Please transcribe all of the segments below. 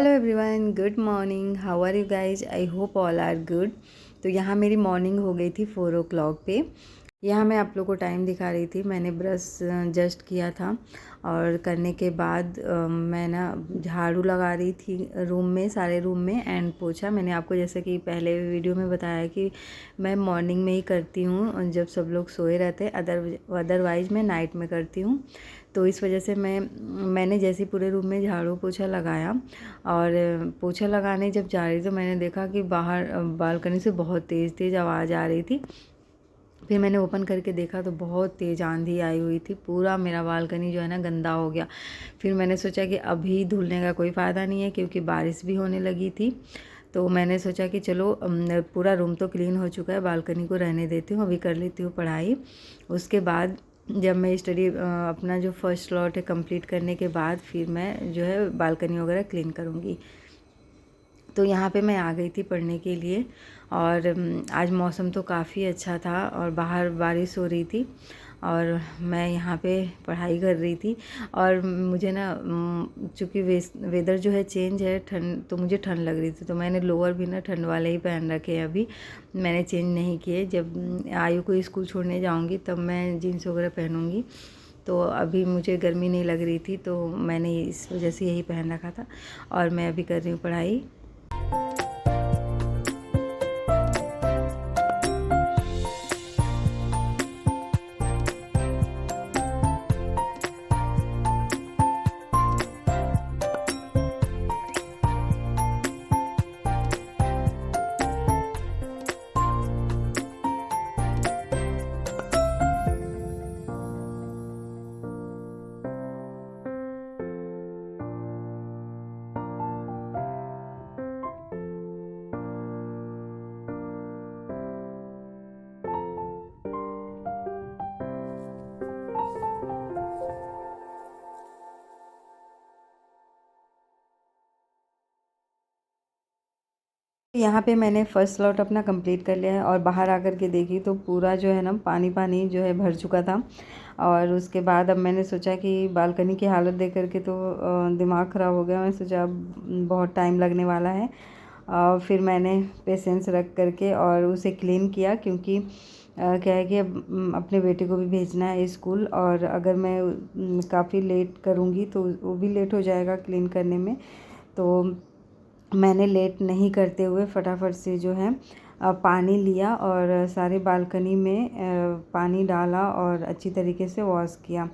Hello everyone, good morning. How are you guys? I hope all are good. तो यहाँ मेरी morning हो गई थी 4 o'clock पे। यहाँ मैं आप लोग को टाइम दिखा रही थी। मैंने ब्रश जस्ट किया था और करने के बाद मैं ना झाड़ू लगा रही थी रूम में, सारे रूम में, एंड पोछा। मैंने आपको जैसे कि पहले वीडियो में बताया कि मैं मॉर्निंग में ही करती हूँ जब सब लोग सोए रहते, अदरवाइज़ मैं नाइट में करती हूँ। तो इस वजह से मैंने जैसे पूरे रूम में झाड़ू पोछा लगाया और पोछा लगाने जब जा रही तो मैंने देखा कि बाहर बालकनी से बहुत तेज़ तेज़ आवाज़ आ रही थी। फिर मैंने ओपन करके देखा तो बहुत तेज़ आंधी आई हुई थी, पूरा मेरा बालकनी जो है ना गंदा हो गया। फिर मैंने सोचा कि अभी धुलने का कोई फ़ायदा नहीं है क्योंकि बारिश भी होने लगी थी। तो मैंने सोचा कि चलो पूरा रूम तो क्लीन हो चुका है, बालकनी को रहने देती हूँ, अभी कर लेती हूँ पढ़ाई। उसके बाद जब मैं स्टडी अपना जो फर्स्ट स्लॉट है कंप्लीट करने के बाद फिर मैं जो है बालकनी वगैरह क्लीन करूँगी। तो यहाँ पे मैं आ गई थी पढ़ने के लिए और आज मौसम तो काफ़ी अच्छा था और बाहर बारिश हो रही थी और मैं यहाँ पे पढ़ाई कर रही थी। और मुझे ना चूँकि वेदर जो है चेंज है, ठंड, तो मुझे ठंड लग रही थी तो मैंने लोअर भी ना ठंड वाले ही पहन रखे हैं। अभी मैंने चेंज नहीं किए, जब आयु को स्कूल छोड़ने जाऊँगी तब मैं जीन्स वगैरह पहनूँगी। तो अभी मुझे गर्मी नहीं लग रही थी तो मैंने इस वजह से यही पहन रखा था और मैं अभी कर रही हूँ पढ़ाई। यहाँ पे मैंने फ़र्स्ट स्लॉट अपना कंप्लीट कर लिया है और बाहर आकर के देखी तो पूरा जो है ना पानी पानी जो है भर चुका था। और उसके बाद अब मैंने सोचा कि बालकनी की हालत देख कर के तो दिमाग ख़राब हो गया। मैं सोचा अब बहुत टाइम लगने वाला है। फिर मैंने पेशेंस रख कर के और उसे क्लीन किया क्योंकि क्या है कि अब अपने बेटे को भी भेजना है स्कूल और अगर मैं काफ़ी लेट करूँगी तो वो भी लेट हो जाएगा क्लीन करने में। तो मैंने लेट नहीं करते हुए फटाफट से जो है पानी लिया और सारे बालकनी में पानी डाला और अच्छी तरीके से वॉश किया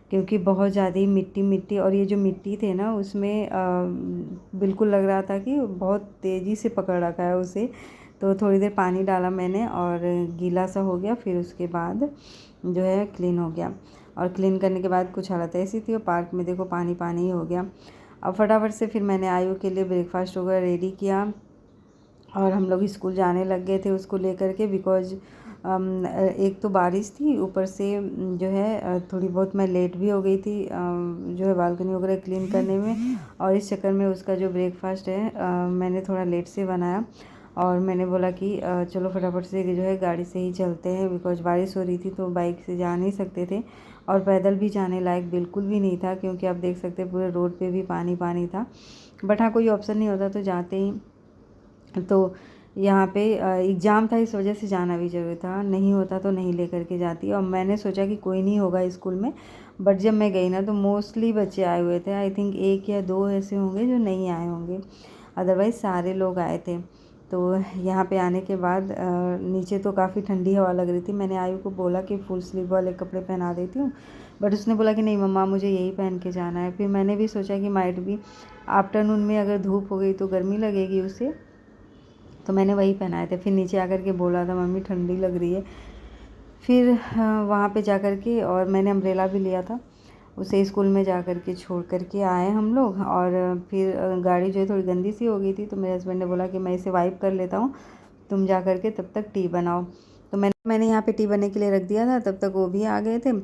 क्योंकि बहुत ज़्यादा ही मिट्टी मिट्टी, और ये जो मिट्टी थे ना उसमें बिल्कुल लग रहा था कि बहुत तेज़ी से पकड़ रखा है उसे। तो थोड़ी देर पानी डाला मैंने और गीला सा हो गया, फिर उसके बाद जो है क्लीन हो गया। और क्लीन करने के बाद कुछ हालत ऐसी थी और पार्क में देखो पानी पानी ही हो गया। अब फटाफट से फिर मैंने आयु के लिए ब्रेकफास्ट वगैरह रेडी किया और हम लोग स्कूल जाने लग गए थे उसको लेकर के। बिकॉज एक तो बारिश थी, ऊपर से जो है थोड़ी बहुत मैं लेट भी हो गई थी जो है बालकनी वगैरह क्लीन करने में। और इस चक्कर में उसका जो ब्रेकफास्ट है मैंने थोड़ा लेट से बनाया और मैंने बोला कि चलो फटाफट से जो है गाड़ी से ही चलते हैं। बिकॉज बारिश हो रही थी तो बाइक से जा नहीं सकते थे और पैदल भी जाने लायक बिल्कुल भी नहीं था क्योंकि आप देख सकते हैं पूरे रोड पे भी पानी पानी था। बट हाँ, कोई ऑप्शन नहीं होता तो जाते ही। तो यहाँ पे एग्ज़ाम था इस वजह से जाना भी ज़रूरी था, नहीं होता तो नहीं लेकर के जाती। और मैंने सोचा कि कोई नहीं होगा स्कूल में, बट जब मैं गई ना तो मोस्टली बच्चे आए हुए थे। आई थिंक 1 या 2 ऐसे होंगे जो नहीं आए होंगे, अदरवाइज़ सारे लोग आए थे। तो यहाँ पे आने के बाद नीचे तो काफ़ी ठंडी हवा लग रही थी। मैंने आयु को बोला कि फुल स्लीव वाले कपड़े पहना देती हूँ, बट उसने बोला कि नहीं मम्मा मुझे यही पहन के जाना है। फिर मैंने भी सोचा कि माइट भी आफ्टरनून में अगर धूप हो गई तो गर्मी लगेगी उसे, तो मैंने वही पहनाए थे। फिर नीचे आकर के बोला था मम्मी ठंडी लग रही है। फिर वहाँ पे जा कर के और मैंने अम्ब्रेला भी लिया था, उसे स्कूल में जा कर के छोड़ कर के आए हम लोग। और फिर गाड़ी जो है थोड़ी गंदी सी हो गई थी तो मेरे हस्बैंड ने बोला कि मैं इसे वाइप कर लेता हूँ, तुम जा कर के तब तक टी बनाओ। तो मैंने यहाँ पे टी बनने के लिए रख दिया था, तब तक वो भी आ गए थे।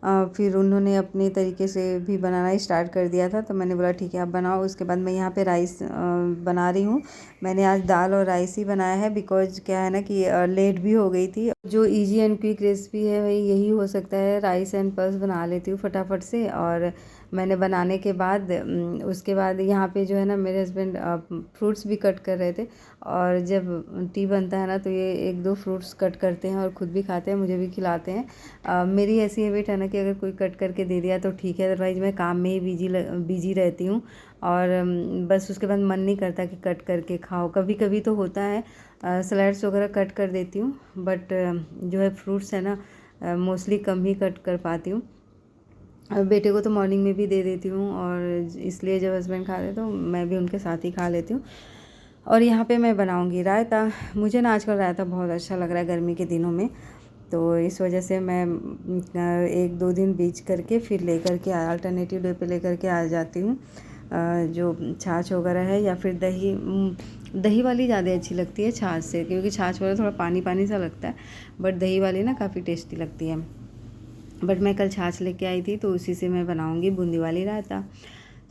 फिर उन्होंने अपने तरीके से भी बनाना स्टार्ट कर दिया था तो मैंने बोला ठीक है आप बनाओ। उसके बाद मैं यहाँ पे राइस बना रही हूँ। मैंने आज दाल और राइस ही बनाया है, बिकॉज क्या है ना कि लेट भी हो गई थी। जो इजी एंड क्विक रेसिपी है वही यही हो सकता है, राइस एंड पल्स बना लेती हूँ फटाफट से। और मैंने बनाने के बाद उसके बाद यहाँ पे जो है ना मेरे हस्बैंड फ्रूट्स भी कट कर रहे थे। और जब टी बनता है ना तो ये एक दो फ्रूट्स कट करते हैं और ख़ुद भी खाते हैं, मुझे भी खिलाते हैं। मेरी ऐसी हैबिट है ना कि अगर कोई कट करके दे दिया तो ठीक है, अदरवाइज़ मैं काम में ही बिजी रहती हूँ। और बस उसके बाद मन नहीं करता कि कट करके खाओ। कभी कभी तो होता है सलाड्स वगैरह कट कर देती हूँ, बट जो है फ्रूट्स है ना मोस्टली कम ही कट कर पाती हूँ। बेटे को तो मॉर्निंग में भी दे देती हूँ, और इसलिए जब हस्बैंड खाते हैं तो मैं भी उनके साथ ही खा लेती हूँ। और यहाँ पे मैं बनाऊँगी रायता। मुझे ना आजकल रायता बहुत अच्छा लग रहा है गर्मी के दिनों में, तो इस वजह से मैं 1-2 दिन बीच करके फिर लेकर के अल्टरनेटिव डे पे लेकर के आ जाती हूँ। जो छाछ वगैरह है या फिर दही, दही वाली ज़्यादा अच्छी लगती है छाछ से, क्योंकि छाछ वाला थोड़ा पानी पानी सा लगता है, बट दही वाली ना काफ़ी टेस्टी लगती है। बट मैं कल छाछ लेके आई थी तो उसी से मैं बनाऊँगी बूंदी वाली रायता।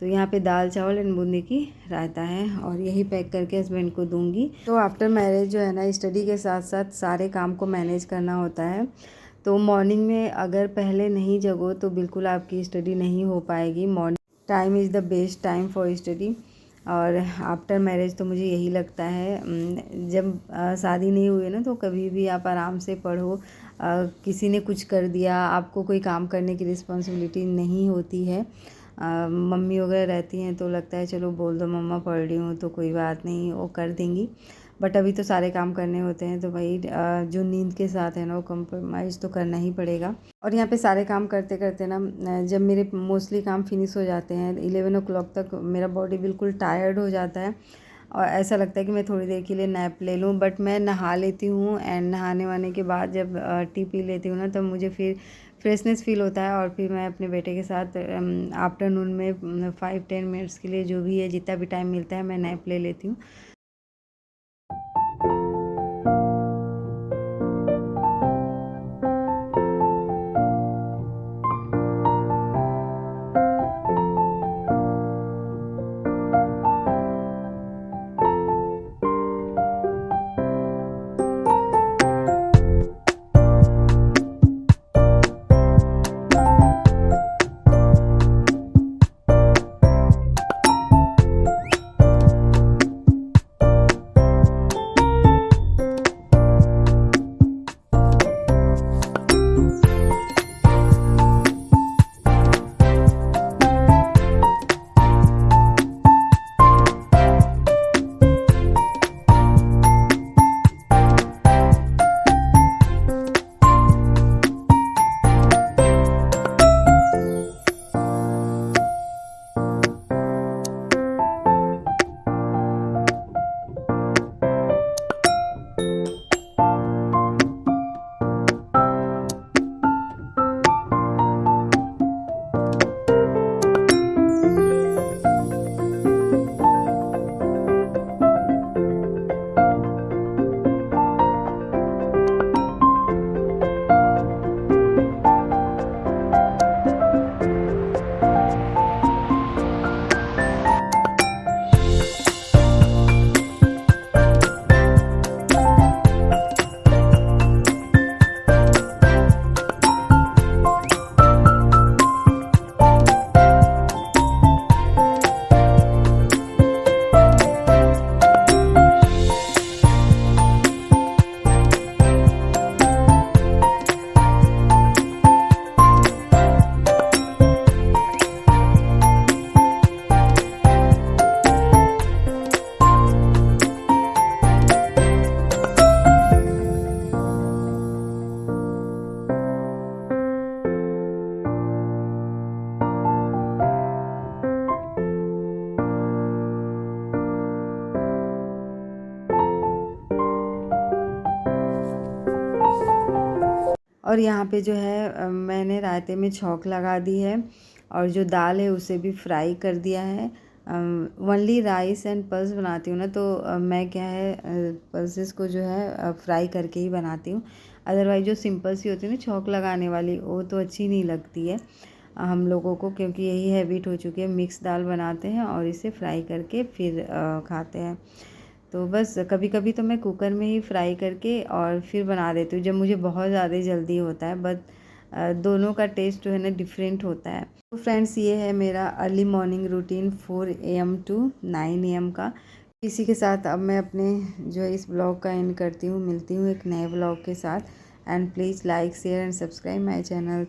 तो यहाँ पे दाल चावल एंड बूंदी की रायता है, और यही पैक करके हस्बैंड को दूंगी। तो आफ्टर मैरिज जो है ना स्टडी के साथ साथ सारे काम को मैनेज करना होता है। तो मॉर्निंग में अगर पहले नहीं जगो तो बिल्कुल आपकी स्टडी नहीं हो पाएगी। Morning time is the best time for study. और आफ्टर मैरिज तो मुझे यही लगता है, जब शादी नहीं हुई है ना तो कभी भी आप आराम से पढ़ो। किसी ने कुछ कर दिया, आपको कोई काम करने की रिस्पॉन्सिबिलिटी नहीं होती है। मम्मी वगैरह रहती हैं तो लगता है चलो बोल दो मम्मा पढ़ रही हूँ तो कोई बात नहीं, वो कर देंगी। बट अभी तो सारे काम करने होते हैं, तो भाई जो नींद के साथ है ना वो कम्प्रोमाइज़ तो करना ही पड़ेगा। और यहाँ पे सारे काम करते करते ना जब मेरे मोस्टली काम फिनिश हो जाते हैं 11 o'clock तक, मेरा बॉडी बिल्कुल टायर्ड हो जाता है और ऐसा लगता है कि मैं थोड़ी देर के लिए नैप ले लूँ। बट मैं नहा लेती हूँ, एंड नहाने वाने के बाद जब टी पी लेती हूँ ना तब मुझे फिर फ्रेशनेस फील होता है। और फिर मैं अपने बेटे के साथ आफ्टरनून में 5-10 मिनट्स के लिए जो भी है जितना भी टाइम मिलता है मैं नैप ले लेती हूँ। और यहाँ पे जो है मैंने रायते में छौंक लगा दी है, और जो दाल है उसे भी फ्राई कर दिया है। ओनली राइस एंड पल्स बनाती हूँ ना तो मैं क्या है पल्सेस को जो है फ्राई करके ही बनाती हूँ। अदरवाइज जो सिंपल सी होती है ना छौंक लगाने वाली, वो तो अच्छी नहीं लगती है हम लोगों को, क्योंकि यही हैबिट हो चुकी है। मिक्स दाल बनाते हैं और इसे फ्राई करके फिर खाते हैं। तो बस कभी कभी तो मैं कुकर में ही फ्राई करके और फिर बना देती हूँ जब मुझे बहुत ज़्यादा जल्दी होता है। बट दोनों का टेस्ट जो है ना डिफरेंट होता है। तो फ्रेंड्स, ये है मेरा early morning routine 4 AM to 9 AM का। इसी के साथ अब मैं अपने जो है इस ब्लॉग का एंड करती हूँ। मिलती हूँ एक नए ब्लॉग के साथ। And please like share and subscribe my channel.